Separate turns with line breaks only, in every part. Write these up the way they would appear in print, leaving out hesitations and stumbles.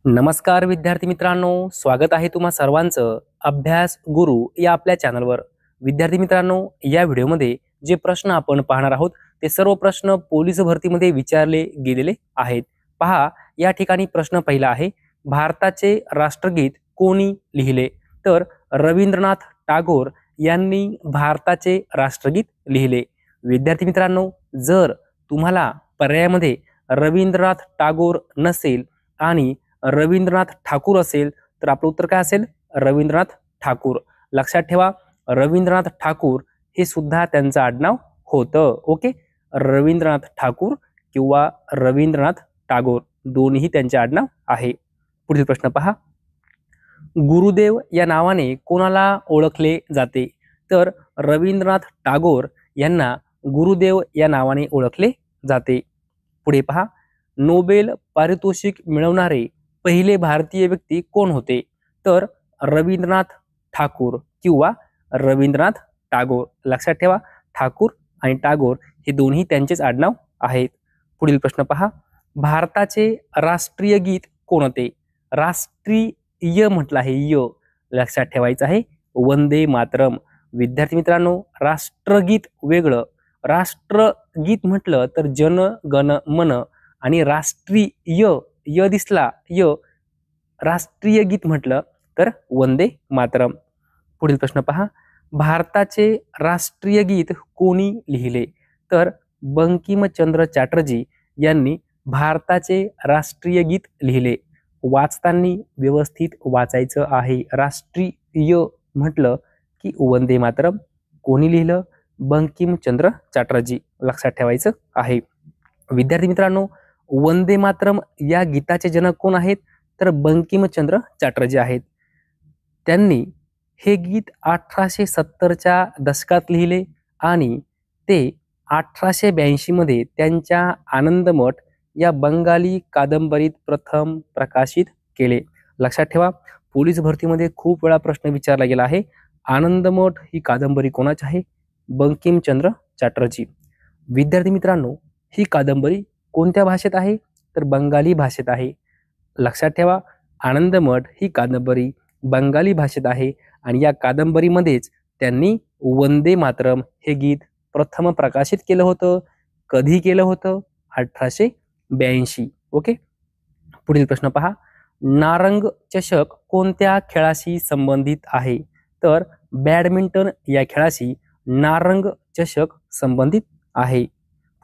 नमस्कार विद्यार्थी मित्रांनो, स्वागत आहे तुम्हा सर्वांचं अभ्यास गुरु या आपल्या चॅनलवर। विद्यार्थी मित्रांनो, या व्हिडिओमध्ये जे प्रश्न आपण पाहणार आहोत ते सर्व प्रश्न पोलीस भरतीमध्ये विचारले गेलेले आहेत। पहा, या ठिकाणी प्रश्न पहिला आहे, भारताचे राष्ट्रगीत कोणी लिहिले? तर रवींद्रनाथ टागोर यांनी भारताचे राष्ट्रगीत लिहिले। विद्यार्थी मित्रांनो, जर तुम्हाला पर्यायामध्ये रवींद्रनाथ टागोर नसेल आणि रवींद्रनाथ ठाकूर असेल तर आपलं उत्तर काय असेल? रवींद्रनाथ ठाकूर। लक्षात ठेवा, रवींद्रनाथ ठाकूर हे सुद्धा त्यांचं आडनाव होतं। ओके, रवींद्रनाथ ठाकूर किंवा रवींद्रनाथ टागोर दोन्ही त्यांचे आडनाव आहे। पुढील प्रश्न पहा, गुरुदेव या नावाने कोणाला ओळखले जाते? तर रवींद्रनाथ टागोर यांना गुरुदेव या नावाने ओळखले जाते। पुढे पहा, नोबेल पारितोषिक मिळवणारे पहिले भारतीय व्यक्ती कोण होते? तर रवींद्रनाथ ठाकूर किंवा रवींद्रनाथ टागोर। लक्षात ठेवा, ठाकूर आणि टागोर हे दोन्ही त्यांचेच आडनाव आहेत। पुढील प्रश्न पहा, भारताचे राष्ट्रीय गीत कोणते? राष्ट्रीय म्हटलं आहे य, लक्षात ठेवायचं आहे वंदे मातरम। विद्यार्थी मित्रांनो, राष्ट्रगीत वेगळं, राष्ट्रगीत म्हटलं तर जन गण मन आणि राष्ट्रीय य दिसला य, राष्ट्रीय गीत म्हटलं तर वंदे मातरम। पुढील प्रश्न पहा, भारताचे राष्ट्रीय गीत कोणी लिहिले? तर बंकिमचंद्र चॅटर्जी यांनी भारताचे राष्ट्रीय गीत लिहिले। वाचताना व्यवस्थित वाचायचं आहे। राष्ट्रीय म्हटलं की वंदे मातरम, कोणी लिहिलं? बंकिमचंद्र चॅटर्जी। लक्षात ठेवायचं आहे। विद्यार्थी मित्रांनो, वंदे मातरम या गीताचे जनक कोण आहेत? तर बंकिमचंद्र चॅटर्जी आहेत। त्यांनी हे गीत 1870च्या दशकात लिहिले आणि ते 1882 मध्ये त्यांच्या आनंदमठ या बंगाली कादंबरीत प्रथम प्रकाशित केले। लक्षात ठेवा, पोलीस भरतीमध्ये खूप वेळा प्रश्न विचारला गेला आहे, आनंदमठ ही कादंबरी कोणाची आहे? बंकिमचंद्र चॅटर्जी। विद्यार्थी मित्रांनो, ही कादंबरी कोणत्या भाषेत आहे? तर बंगाली भाषेत आहे। लक्षात ठेवा, आनंदमठ ही कादंबरी बंगाली भाषेत आहे आणि या कादंबरीमध्येच त्यांनी वंदे मातरम हे गीत प्रथम प्रकाशित केलं होतं। कधी केलं होतं? 1882। ओके, पुढील प्रश्न पहा, नारंग चषक कोणत्या खेळाशी संबंधित आहे? तर बॅडमिंटन या खेळाशी नारंग चषक संबंधित आहे।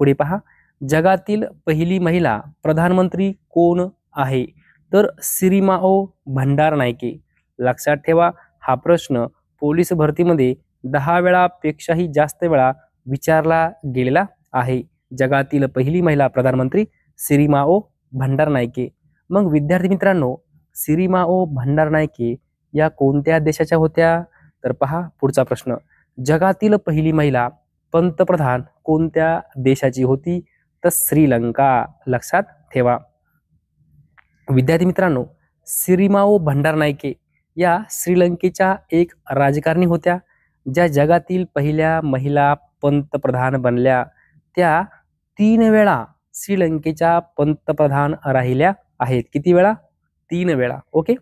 पुढे पहा, जगातील पहिली महिला प्रधानमंत्री कोण आहे? तर सिरिमाओ भंडारनायके। लक्षात ठेवा, हा प्रश्न पोलीस भरतीमध्ये 10 वेळापेक्षाही जास्त वेळा विचारला गेलेला आहे। जगातील पहिली महिला प्रधानमंत्री सिरिमाओ भंडारनायके। मग विद्यार्थी मित्रांनो, सिरिमाओ भंडारनायके या कोणत्या देशाच्या होत्या? तर पहा पुढचा प्रश्न, जगातील पहिली महिला पंतप्रधान कोणत्या देशाची होती? तर श्रीलंका। लक्षात ठेवा। विद्यार्थी मित्रांनो, सिरिमाओ भंडारनायके या श्रीलंकेच्या एक राजकारणी होत्या, ज्या जगातील पहिल्या महिला पंतप्रधान बनल्या। त्या 3 वेळा श्रीलंकेच्या पंतप्रधान राहिल्या आहेत। किती वेळा? 3 वेळा। ओके,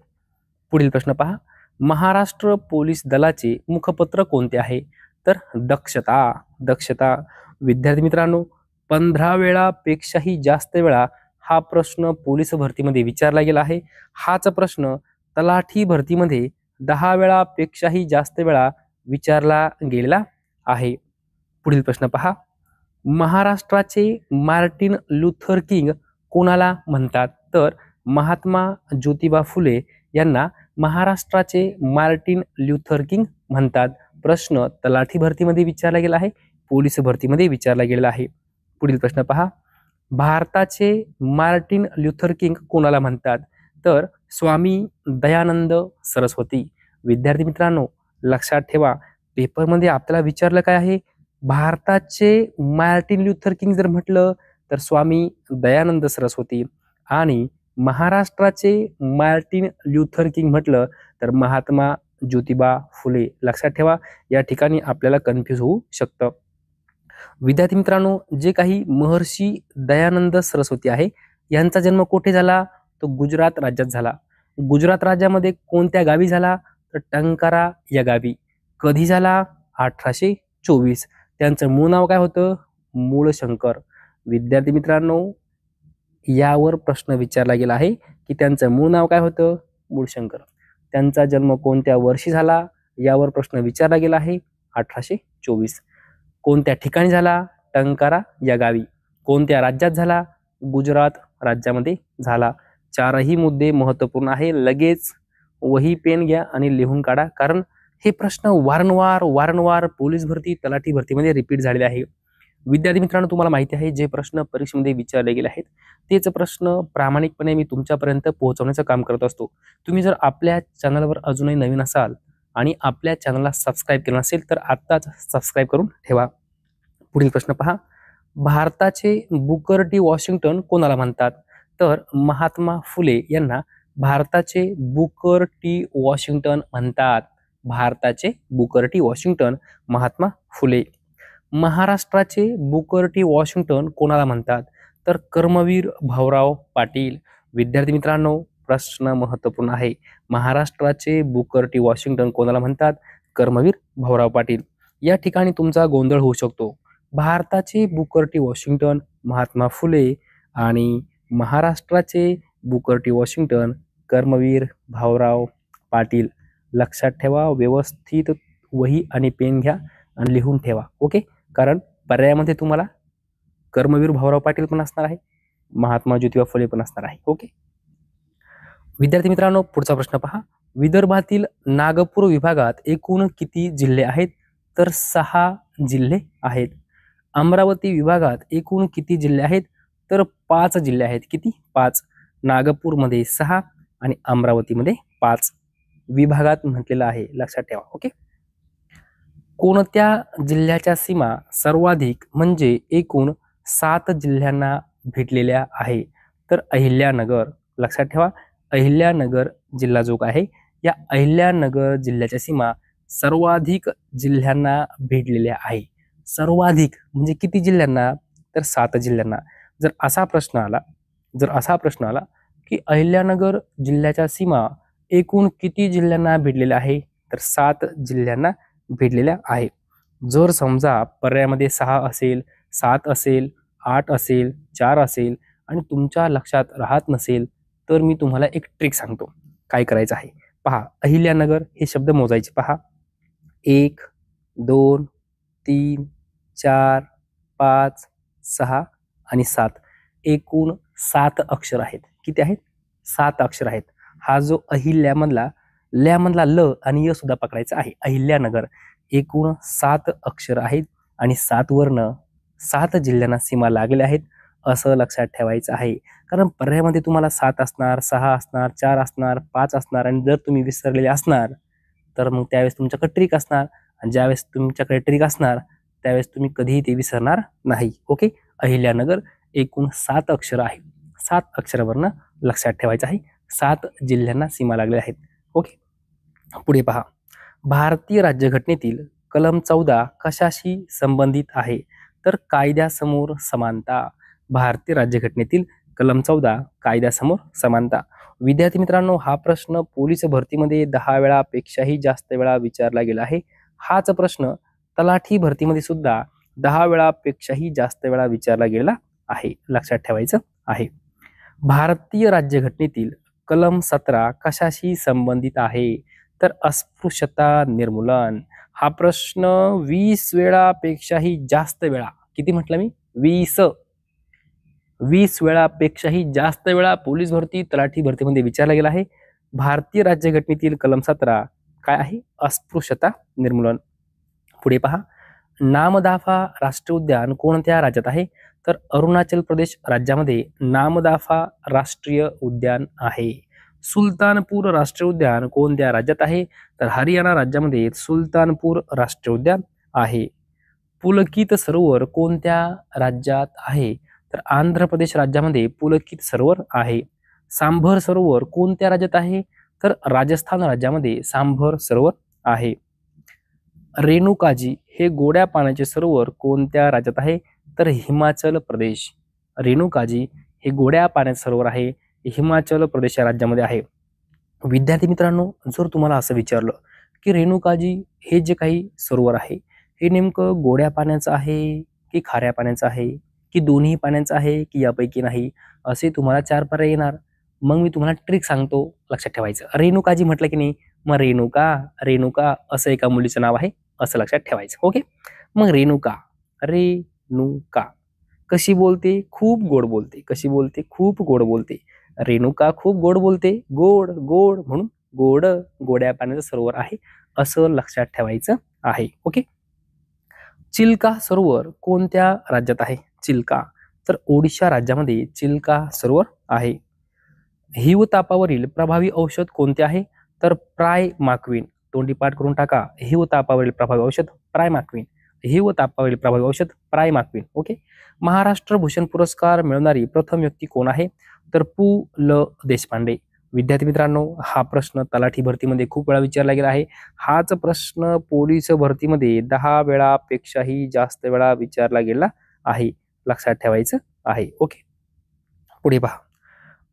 पुढील प्रश्न पहा, महाराष्ट्र पोलीस दलाचे मुखपत्र कोणते आहे? तर दक्षता। दक्षता। विद्यार्थी मित्रांनो, 15 वेळापेक्षाही जास्त वेळा हा प्रश्न पोलीस भरतीमध्ये विचारला गेला आहे। हाच प्रश्न तलाठी भरतीमध्ये 10 वेळापेक्षाही जास्त वेळा विचारला गेलेला आहे। पुढील प्रश्न पहा, महाराष्ट्राचे मार्टिन लुथर किंग कोणाला म्हणतात? तर महात्मा ज्योतिबा फुले यांना महाराष्ट्राचे मार्टिन लुथर किंग म्हणतात। प्रश्न तलाठी भरतीमध्ये विचारला गेला आहे, पोलीस भरतीमध्ये विचारला गेलेला आहे। पुढील प्रश्न पहा, भारताचे मार्टिन लुथर किंग कोणाला म्हणतात? तर स्वामी दयानंद सरस्वती। विद्यार्थी मित्रांनो, लक्षात ठेवा, पेपरमध्ये आपल्याला विचारलं काय आहे? भारताचे मार्टिन लुथर किंग जर म्हटलं तर स्वामी दयानंद सरस्वती आणि महाराष्ट्राचे मार्टिन लुथर किंग म्हटलं तर महात्मा ज्योतिबा फुले। लक्षात ठेवा, या ठिकाणी आपल्याला कन्फ्यूज होऊ शकतं। विद्यार्थी मित्रांनो, जे काही महर्षी दयानंद सरस्वती आहे यांचा जन्म कुठे झाला? तो गुजरात राज्यात झाला. गुजरात राज्यामध्ये कोणत्या गावी झाला? तर टंकारा या गावी. कधी झाला? 1824. त्यांचं मूळ नाव काय होतं? मूळशंकर. विद्यार्थी मित्रांनो, यावर प्रश्न विचारला गेला आहे की त्यांचं मूळ नाव काय होतं? मूळशंकर. त्यांचा जन्म कोणत्या वर्षी झाला? यावर प्रश्न विचारला गेला आहे. 1824. कोणत्या ठिकाणी झाला? टंकारा या गावी. कोणत्या राज्यात झाला? गुजरात राज्यामध्ये झाला. चारही मुद्दे महत्त्वपूर्ण आहे. लगेच वही पेन घ्या आणि लिहून काढा, कारण हे प्रश्न वारंवार पोलीस भरती, तलाठी भरतीमध्ये रिपीट झालेले आहे. विद्यार्थी मित्रांनो, तुम्हाला माहिती आहे जे प्रश्न परीक्षेमध्ये विचारले गेले आहेत तेच प्रश्न प्रामाणिकपणे मी तुमच्यापर्यंत पोहोचवण्याचं काम करत असतो. तुम्ही जर आपल्या चॅनलवर अजूनही नवीन असाल आणि आपल्या चॅनलला सबस्क्राईब केलं नसेल तर आत्ताच सबस्क्राईब करून ठेवा. पुढील प्रश्न पहा. भारताचे बुकर टी वॉशिंग्टन कोणाला म्हणतात? तर महात्मा फुले यांना भारताचे बुकर टी वॉशिंग्टन म्हणतात. भारताचे बुकर टी वॉशिंग्टन महात्मा फुले. महाराष्ट्राचे बुकर टी वॉशिंग्टन कोणाला म्हणतात? तर कर्मवीर भाऊराव पाटील. विद्यार्थी मित्रांनो, प्रश्न महत्त्वपूर्ण आहे. महाराष्ट्राचे बुकर टी वॉशिंग्टन कोणाला म्हणतात? कर्मवीर भाऊराव पाटील. या ठिकाणी तुमचा गोंधळ होऊ शकतो. भारताचे Booker T Washington Mahatma Phule आणि महाराष्ट्राचे Booker T Washington Karmaveer Bhaurao Patil. लक्षात ठेवा. व्यवस्थित वही आणि पेन घ्या आणि लिहून ठेवा. ओके, कारण पर्यायामध्ये तुम्हाला कर्मवीर भाऊराव पाटील पण असणार आहे, महात्मा ज्योतिबा फुले पण असणार आहे. ओके विद्यार्थी मित्रांनो, पुढचा प्रश्न पहा. विदर्भातील नागपूर विभागात एकूण किती जिल्हे आहेत? तर 6 जिल्हे आहेत. अमरावती विभागात एकूण किती जिल्हे आहेत? तर 5 जिल्हे आहेत. किती? 5. नागपूरमध्ये 6 आणि अमरावतीमध्ये 5 विभागात म्हटलेलं आहे, लक्षात ठेवा. ओके. कोणत्या जिल्ह्याच्या सीमा सर्वाधिक म्हणजे एकूण 7 जिल्ह्यांना भेटलेल्या आहे? तर अहिल्यानगर. लक्षात ठेवा, अहिल्यानगर जिल्हा जो आहे, या अहिल्यानगर जिल्ह्याच्या सीमा सर्वाधिक जिल्ह्यांना भेटलेल्या आहे. सर्वाधिक म्हणजे किती जिल्ह्यांना? तर 7 जिल्ह्यांना. जर असा प्रश्न आला की अहिल्यानगर जिल्ह्याच्या सीमा एकूण किती जिल्ह्यांना भेटलेल्या आहे? तर 7 जिल्ह्यांना भेटलेल्या आहे. जर समजा पर्यायामध्ये 6 असेल, 7 असेल, 8 असेल, 4 असेल आणि तुमच्या लक्षात राहत नसेल तर मी तुम्हाला एक ट्रिक सांगतो काय करायचं आहे. पहा, अहिल्यानगर हे शब्द मोजायचे. पहा, 1 2 3 4 5 6 आणि 7. एकूण 7 अक्षर आहेत. किती आहेत? 7 अक्षर आहेत. हा जो अहिल्यामधला ल आणि य सुद्धा पकडायचा आहे. अहिल्यानगर एकूण 7 अक्षर आहेत आणि 7 वर्ण 7 जिल्ह्यांना सीमा लागल्या आहेत असं लक्षात ठेवायचं आहे. कारण पर्यायामध्ये तुम्हाला 7 असणार, 6 असणार, 4 असणार, 5 असणार आणि जर तुम्ही विसरलेले असणार तर मग त्यावेळेस तुमच्याकडे ट्रिक असणार आणि ज्यावेळेस तुमच्याकडे ट्रिक असणार त्यावेळेस तुम्ही कधीही ते विसरणार नाही. ओके, अहिल्यानगर एकूण 7 अक्षर आहे. 7 अक्षरावरनं लक्षात ठेवायचं आहे. 7 जिल्ह्यांना सीमा लागल्या आहेत. ओके, पुढे पहा. भारतीय राज्यघटनेतील कलम 14 कशाशी संबंधित आहे? तर कायद्यासमोर समानता. भारतीय राज्यघटनेतील कलम 14 कायद्यासमोर समानता. विद्यार्थी मित्रांनो, हा प्रश्न पोलीस भरतीमध्ये 10 वेळापेक्षाही जास्त वेळा विचारला गेला आहे. हाच प्रश्न तलाठी भरतीमध्ये सुद्धा 10 वेळापेक्षाही जास्त वेळा विचारला गेला आहे, लक्षात ठेवायचं आहे. भारतीय राज्यघटनेतील कलम 17 कशाशी संबंधित आहे? तर अस्पृश्यता निर्मूलन. हा प्रश्न 20 वेळापेक्षाही जास्त वेळा, किती म्हटलं मी? 20 वेळापेक्षाही जास्त वेळा पोलीस भरती, तलाठी भरतीमध्ये विचारला गेला आहे. भारतीय राज्यघटनेतील कलम 17 काय आहे? अस्पृश्यता निर्मूलन. पुढे पहा. नामदाफा राष्ट्रीय उद्यान कोणत्या राज्यात आहे? तर अरुणाचल प्रदेश राज्यामध्ये नामदाफा राष्ट्रीय उद्यान आहे. सुलतानपूर राष्ट्रीय उद्यान कोणत्या राज्यात आहे? तर हरियाणा राज्यामध्ये सुलतानपूर राष्ट्रीय उद्यान आहे. पुलकित सरोवर कोणत्या राज्यात आहे? तर आंध्र प्रदेश राज्यामध्ये पुलकित सरोवर आहे. सांभर सरोवर कोणत्या राज्यात आहे? तर राजस्थान राज्यामध्ये सांभर सरोवर आहे. रेणुकाजी हे गोड्या पाण्याचे सरोवर कोणत्या राज्यात आहे? तर हिमाचल प्रदेश. रेणुकाजी हे गोड्या पाण्याचे सरोवर आहे, हिमाचल प्रदेश या राज्यामध्ये आहे. विद्यार्थी मित्रांनो, जर तुम्हाला असं विचारलं की रेणुकाजी हे जे काही सरोवर आहे हे नेमकं गोड्या पाण्याचं आहे की खाऱ्या पाण्याचं आहे की दोन्ही पाण्याचं आहे की यापैकी नाही, असे तुम्हाला 4 पर्याय येणार. मग मी तुम्हाला ट्रिक सांगतो, लक्षात ठेवायचं. रेणुकाजी म्हटलं की नाही, मग रेणुका रेणुका असं एका मुलीचं नाव आहे असं लक्षात ठेवायचं. ओके. मग रेणुका, रेणुका कशी बोलते? खूप गोड बोलते. कशी बोलते? खूप गोड बोलते. रेणुका खूप गोड बोलते. गोड गोड म्हणून गोड, गोड्या पाण्याचं सरोवर आहे असं लक्षात ठेवायचं आहे. ओके. चिल्का सरोवर कोणत्या राज्यात आहे? चिल्का तर ओडिशा राज्यामध्ये चिल्का सरोवर आहे. हिवतापावरील प्रभावी औषध कोणते आहे? तर प्रायमाक्विन. तोंडी पाठ करून टाका. हिवतापावरील प्रभावी औषध प्रायमाक्विन. हिवतापावरील प्रभावी औषध प्रायमाक्विन. ओके. महाराष्ट्र भूषण पुरस्कार मिळवणारी प्रथम व्यक्ती कोण आहे? तर पु. ल. देशपांडे. विद्यार्थी मित्रांनो, हा प्रश्न तलाठी भरतीमध्ये खूप वेळा विचारला गेला आहे. हाच प्रश्न पोलीस भरतीमध्ये 10 वेळापेक्षाही जास्त वेळा विचारला गेला आहे. लक्षात ठेवायचं आहे. ओके. पुढे पहा.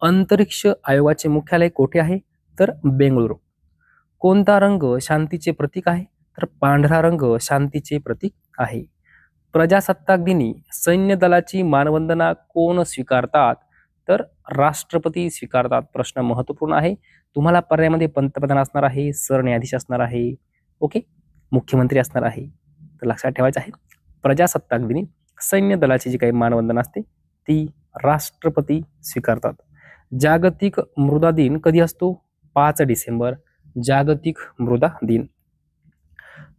अंतरिक्ष आयोगाचे मुख्यालय कोठे आहे? तर बेंगळुरू. कोणता रंग शांतीचे प्रतीक आहे? तर पांढरा रंग शांतीचे प्रतीक आहे. प्रजासत्ताक दिनी सैन्य दलाची मानवंदना कोण स्वीकारतात? तर राष्ट्रपती स्वीकारतात. प्रश्न महत्वपूर्ण आहे. तुम्हाला पर्यायामध्ये पंतप्रधान असणार आहे, सरन्यायाधीश असणार आहे, ओके, मुख्यमंत्री असणार आहे. तर लक्षात ठेवायचं आहे, प्रजासत्ताक दिनी सैन्य दलाची जी काही मानवंदना असते ती राष्ट्रपती स्वीकारतात. जागतिक मृदा दिन कधी असतो? 5 डिसेंबर. जागतिक मृदा दिन.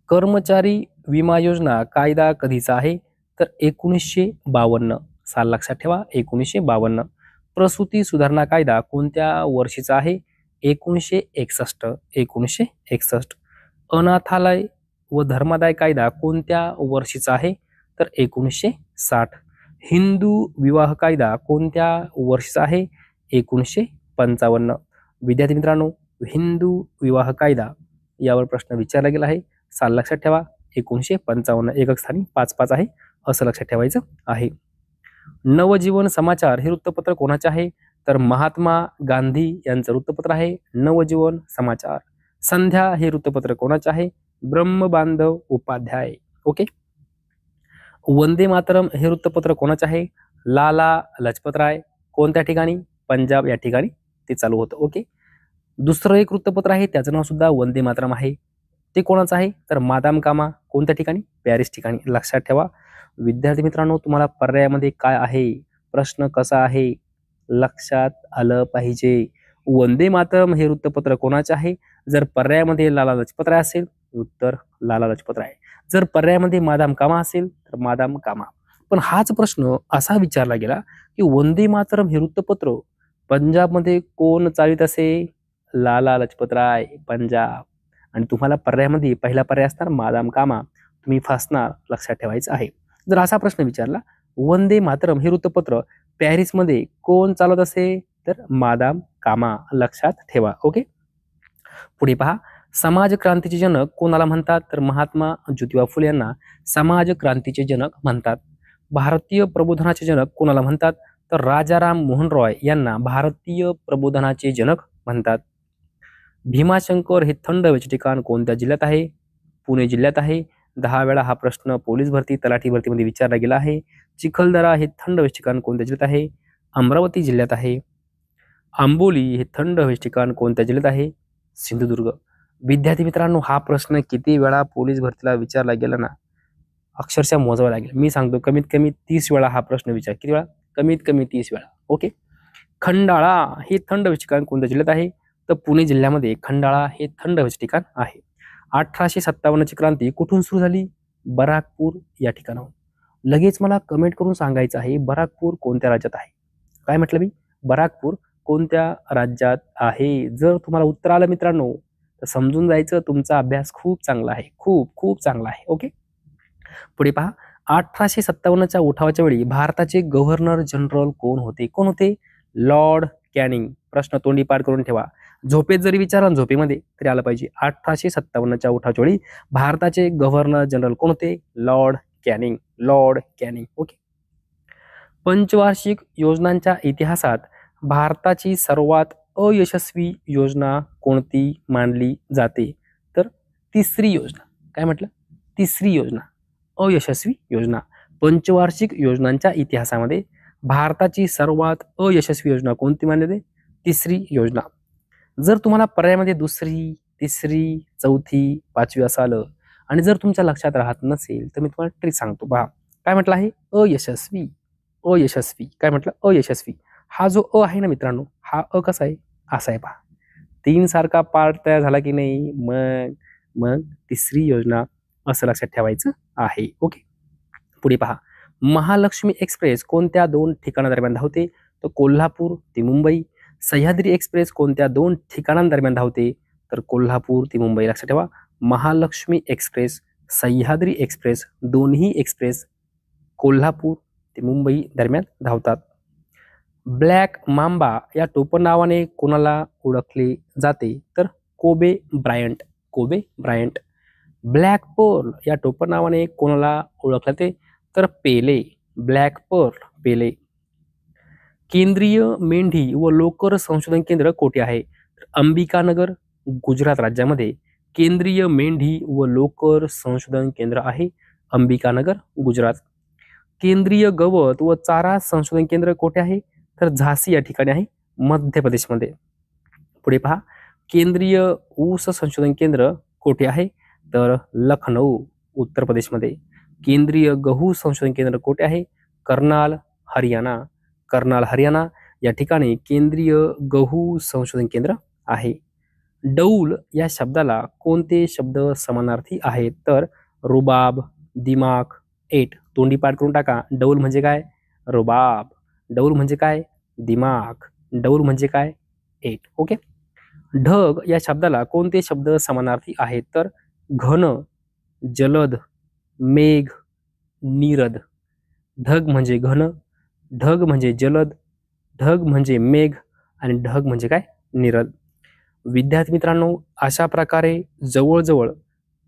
कर्मचारी विमा योजना कायदा कधीचा आहे? तर 1952 साल लक्षात ठेवा, 1952. प्रसूती सुधारणा कायदा कोणत्या वर्षीचा आहे? 1961. 1961. अनाथालय व धर्मादाय कायदा कोणत्या वर्षीचा आहे? तर 1960. हिंदू विवाह कायदा कोणत्या वर्षीचा आहे? 1955. विद्यार्थी मित्रांनो, हिंदू विवाह कायदा यावर प्रश्न विचारला गेला आहे. साल लक्षात ठेवा, 1955. एकक स्थानी 5-5 आहे असं लक्षात ठेवायचं आहे. नवजीवन समाचार हे वृत्तपत्र कोणाचे आहे? तर महात्मा गांधी यांचं वृत्तपत्र आहे नवजीवन समाचार. संध्या हे वृत्तपत्र कोणाचे आहे? ब्रह्मबांधव उपाध्याय. ओके. वंदे मातरम हे वृत्तपत्र कोणाचे आहे? लाला लजपत राय. कोणत्या ठिकाणी? पंजाब या ठिकाणी ते चालू होतं. ओके. दुसरं एक वृत्तपत्र आहे त्याचं नाव सुद्धा वंदे मातरम आहे. ते कोणाचं आहे? तर मादाम कामा. कोणत्या ठिकाणी? पॅरिस ठिकाणी. लक्षात ठेवा. विद्यार्थी मित्रांनो, तुम्हाला पर्यायामध्ये काय आहे, प्रश्न कसा आहे लक्षात आलं पाहिजे. वंदे मातरम हे वृत्तपत्र कोणाचे आहे? जर पर्यायामध्ये लाला लजपत राय असेल, उत्तर लाला लजपत राय. जर पर्यायामध्ये मादाम कामा असेल तर मादाम कामा. पण हाच प्रश्न असा विचारला गेला की वंदे मातरम हे वृत्तपत्र पंजाबमध्ये कोण चालवित असे? लाला लजपत राय, पंजाब. आणि तुम्हाला पर्यायामध्ये पहिला पर्याय असणार मादाम कामा. तुम्ही फसणार, लक्षात ठेवायचं आहे. जर असा प्रश्न विचारला, वंदे मातरम हे वृत्तपत्र पॅरिसमध्ये कोण चालवत असे? तर मादाम कामा. लक्षात ठेवा. ओके. पुढे पहा. समाज क्रांतीचे जनक कोणाला म्हणतात? तर महात्मा ज्योतिबा फुले यांना समाज क्रांतीचे जनक म्हणतात. भारतीय प्रबोधनाचे जनक कोणाला म्हणतात? तर राजाराम मोहन रॉय यांना भारतीय प्रबोधनाचे जनक म्हणतात. भीमाशंकर हे थंड हवेचे ठिकाण कोणत्या जिल्ह्यात आहे? पुणे जिल्ह्यात आहे. 10 वेळा हा प्रश्न पोलीस भरती, तलाठी भरतीमध्ये विचारला गेला आहे. चिखलदरा हे थंड हवेचे ठिकाण कोणत्या जिल्ह्यात आहे? अमरावती जिल्ह्यात आहे. आंबोली हे थंड हवेचे ठिकाण कोणत्या जिल्ह्यात आहे? सिंधुदुर्ग. विद्यार्थी मित्रांनो, हा प्रश्न किती वेळा पोलीस भरतीला विचारला गेला ना, अक्षरशः मोजावा लागेल. मी सांगतो कमीत कमी 30 वेळा हा प्रश्न विचार. किती वेळा? कमीत कमी 30 वेळा. ओके. खंडाळा हे थंड हवेचे ठिकाण कोणत्या जिल्ह्यात आहे? तर पुणे जिल्ह्यामध्ये खंडाळा हे थंड हवेचे ठिकाण आहे. 1857 ची क्रांती कुठून सुरू झाली? बराकपूर या ठिकाणाहून. लगेच मला कमेंट करून सांगायचं आहे, बराकपूर कोणत्या राज्यात आहे? काय म्हटलं मी? बराकपूर कोणत्या राज्यात आहे? जर तुम्हाला उत्तर आलं मित्रांनो तर समजून जायचं तुमचा अभ्यास खूप चांगला आहे, खूप खूप चांगला आहे. ओके. पुढे पहा. 1857च्या उठावाच्या वेळी भारताचे गव्हर्नर जनरल कोण होते? कोण होते? Lord Canning. प्रश्न तोंडी पाठ करून ठेवा. झोपेत जरी विचारला झोपेमध्ये तरी आलं पाहिजे. 1857च्या उठावाच्या वेळी भारताचे गव्हर्नर जनरल कोण होते? Lord Canning. Lord Canning. Okay. पंचवार्षिक योजनांच्या इतिहासात भारताची सर्वात अयशस्वी योजना कोणती मानली जाते? तर तिसरी योजना. काय म्हटलं? तिसरी योजना, अयशस्वी योजना. पंचवार्षिक योजनांच्या इतिहासामध्ये भारताची सर्वात अयशस्वी योजना कोणती मानली जाते? तिसरी योजना. जर तुम्हाला पर्यायामध्ये दुसरी, तिसरी, चौथी, पाचवी असं आलं आणि जर तुमच्या लक्षात राहत नसेल तर मी तुम्हाला ट्रिक सांगतो. पहा काय म्हटलं आहे? अयशस्वी. अयशस्वी. काय म्हटलं? अयशस्वी. हा जो अ आहे ना मित्रांनो, हा अ कसा आहे? असा आहे. पहा 3 सारखा पार्ट तयार झाला की नाही, मग मग तिसरी योजना असं लक्षात ठेवायचं आहे. ओके. पुढे पहा, महालक्ष्मी एक्सप्रेस कोणत्या 2 ठिकाणादरम्यान धावते? तर कोल्हापूर ते मुंबई. सह्याद्री एक्सप्रेस कोणत्या 2 ठिकाणांदरम्यान धावते? तर कोल्हापूर ते मुंबई. लक्षात ठेवा, महालक्ष्मी एक्सप्रेस, सह्याद्री एक्सप्रेस दोन्ही एक्सप्रेस कोल्हापूर ते मुंबई दरम्यान धावतात. ब्लॅक मांबा या टोपण नावाने कोणाला ओळखले जाते? तर Kobe Bryant. Kobe Bryant. Black pearl या टोपण नावाने कोणाला ओळखले जाते? तर पेले. ब्लॅक पर्ल, पेले. केंद्रीय मेंढी व लोकर संशोधन केंद्र कोठे आहे? अंबिकानगर, गुजरात राज्यामध्ये केंद्रीय मेंढी व लोकर संशोधन केंद्र आहे. अंबिकानगर, गुजरात. केंद्रीय गवत व चारा संशोधन केंद्र कोठे आहे? तर झाशी या ठिकाणी आहे, मध्य प्रदेशमध्ये. पुढे पहा, केंद्रीय ऊस संशोधन केंद्र कोठे आहे? तर लखनौ, उत्तर प्रदेशमध्ये. केंद्रीय गहू संशोधन केंद्र कोठे आहे? कर्नाल, हरियाणा. कर्नाल, हरियाणा या ठिकाणी केंद्रीय गहू संशोधन केंद्र आहे. डौल या शब्दाला कोणते शब्द समानार्थी आहेत? तर रुबाब, दिमाग, एट. तोंडी पाठ करून टाका. डौल म्हणजे काय? रुबाब. डौल म्हणजे काय? दिमाग. डौल म्हणजे काय? एट. ओके. ढग या शब्दाला कोणते शब्द समानार्थी आहेत? तर घन, जलद, मेघ, नीरद. ढग म्हणजे घन, ढग म्हणजे जलद, ढग म्हणजे मेघ आणि ढग म्हणजे काय? नीरद. विद्यार्थी मित्रांनो, अशा प्रकारे जवळजवळ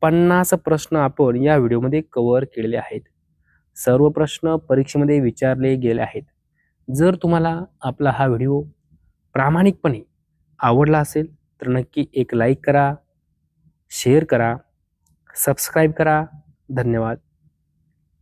50 प्रश्न आपण या व्हिडिओमध्ये कव्हर केलेले आहेत. सर्व प्रश्न परीक्षेमध्ये विचारले गेले आहेत. जर तुम्हाला आपला हा व्हिडिओ प्रामाणिकपणे आवडला असेल तर नक्की एक लाईक करा, शेअर करा, सबस्क्राईब करा. धन्यवाद.